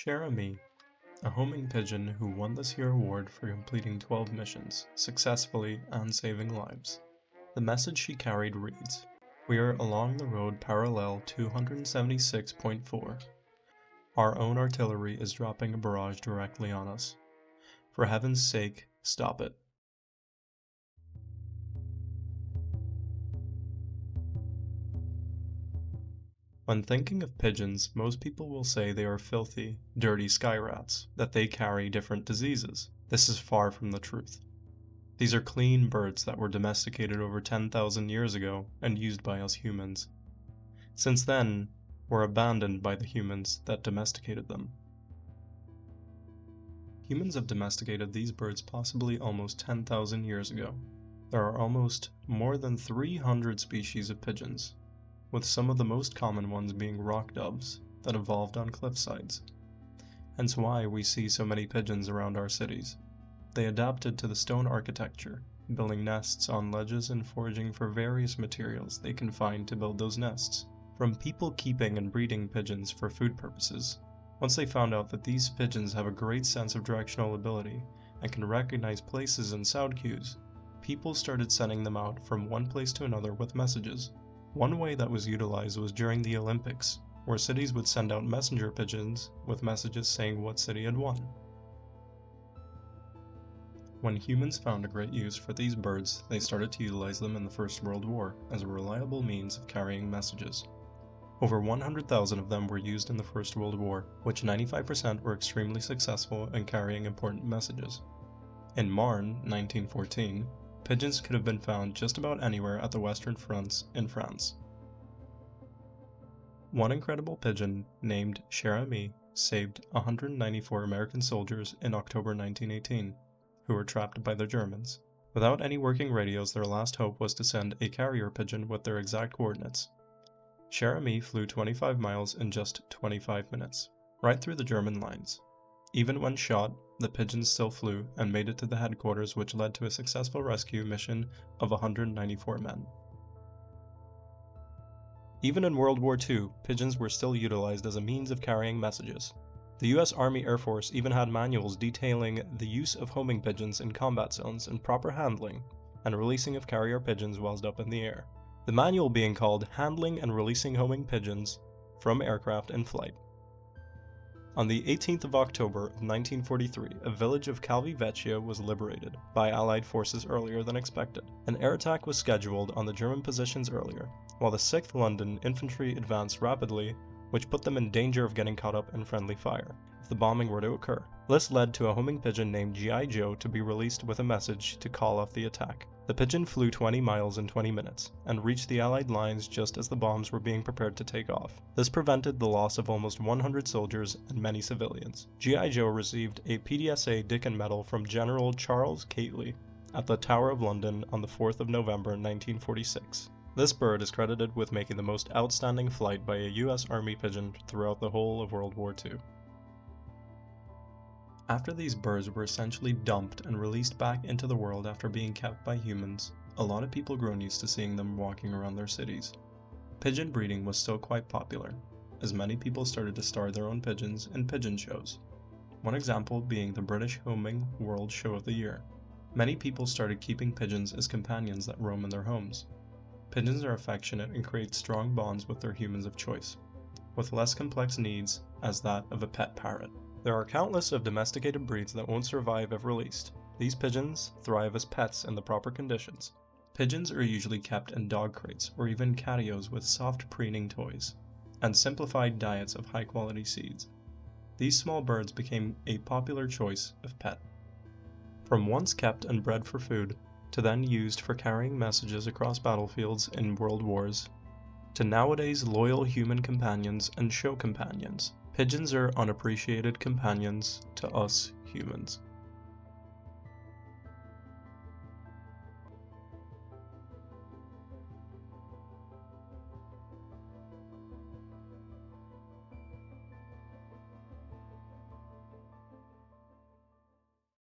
Jeremy, a homing pigeon who won this year's award for completing 12 missions successfully and saving lives. The message she carried reads, "We are along the road parallel 276.4. Our own artillery is dropping a barrage directly on us. For heaven's sake, stop it." When thinking of pigeons, most people will say they are filthy, dirty sky rats, that they carry different diseases. This is far from the truth. These are clean birds that were domesticated over 10,000 years ago and used by us humans. Since then, were abandoned by the humans that domesticated them. Humans have domesticated these birds possibly almost 10,000 years ago. There are almost more than 300 species of pigeons, with some of the most common ones being rock doves that evolved on cliff sides. Hence why we see so many pigeons around our cities. They adapted to the stone architecture, building nests on ledges and foraging for various materials they can find to build those nests. From people keeping and breeding pigeons for food purposes, once they found out that these pigeons have a great sense of directional ability and can recognize places and sound cues, people started sending them out from one place to another with messages. One way that was utilized was during the Olympics, where cities would send out messenger pigeons with messages saying what city had won. When humans found a great use for these birds, they started to utilize them in the First World War as a reliable means of carrying messages. Over 100,000 of them were used in the First World War, which 95% were extremely successful in carrying important messages. In Marne, 1914, pigeons could have been found just about anywhere at the Western Fronts in France. One incredible pigeon, named Jeremy, saved 194 American soldiers in October 1918, who were trapped by the Germans. Without any working radios, their last hope was to send a carrier pigeon with their exact coordinates. Jeremy flew 25 miles in just 25 minutes, right through the German lines. Even when shot, the pigeons still flew and made it to the headquarters, which led to a successful rescue mission of 194 men. Even in World War II, pigeons were still utilized as a means of carrying messages. The US Army Air Force even had manuals detailing the use of homing pigeons in combat zones and proper handling and releasing of carrier pigeons whilst up in the air. The manual being called Handling and Releasing Homing Pigeons from Aircraft in Flight. On the 18th of October of 1943, a village of Calvi Vecchia was liberated by Allied forces earlier than expected. An air attack was scheduled on the German positions earlier, while the 6th London Infantry advanced rapidly, which put them in danger of getting caught up in friendly fire if the bombing were to occur. This led to a homing pigeon named G.I. Joe to be released with a message to call off the attack. The pigeon flew 20 miles in 20 minutes and reached the Allied lines just as the bombs were being prepared to take off. This prevented the loss of almost 100 soldiers and many civilians. G.I. Joe received a PDSA Dickin Medal from General Charles Cately at the Tower of London on the 4th of November 1946. This bird is credited with making the most outstanding flight by a US Army pigeon throughout the whole of World War II. After these birds were essentially dumped and released back into the world after being kept by humans, a lot of people grown used to seeing them walking around their cities. Pigeon breeding was still quite popular, as many people started to star their own pigeons in pigeon shows. One example being the British Homing World Show of the Year. Many people started keeping pigeons as companions that roam in their homes. Pigeons are affectionate and create strong bonds with their humans of choice, with less complex needs as that of a pet parrot. There are countless of domesticated breeds that won't survive if released. These pigeons thrive as pets in the proper conditions. Pigeons are usually kept in dog crates or even catios with soft preening toys, and simplified diets of high-quality seeds. These small birds became a popular choice of pet. From once kept and bred for food, to then used for carrying messages across battlefields in world wars, to nowadays loyal human companions and show companions. Pigeons are unappreciated companions to us humans.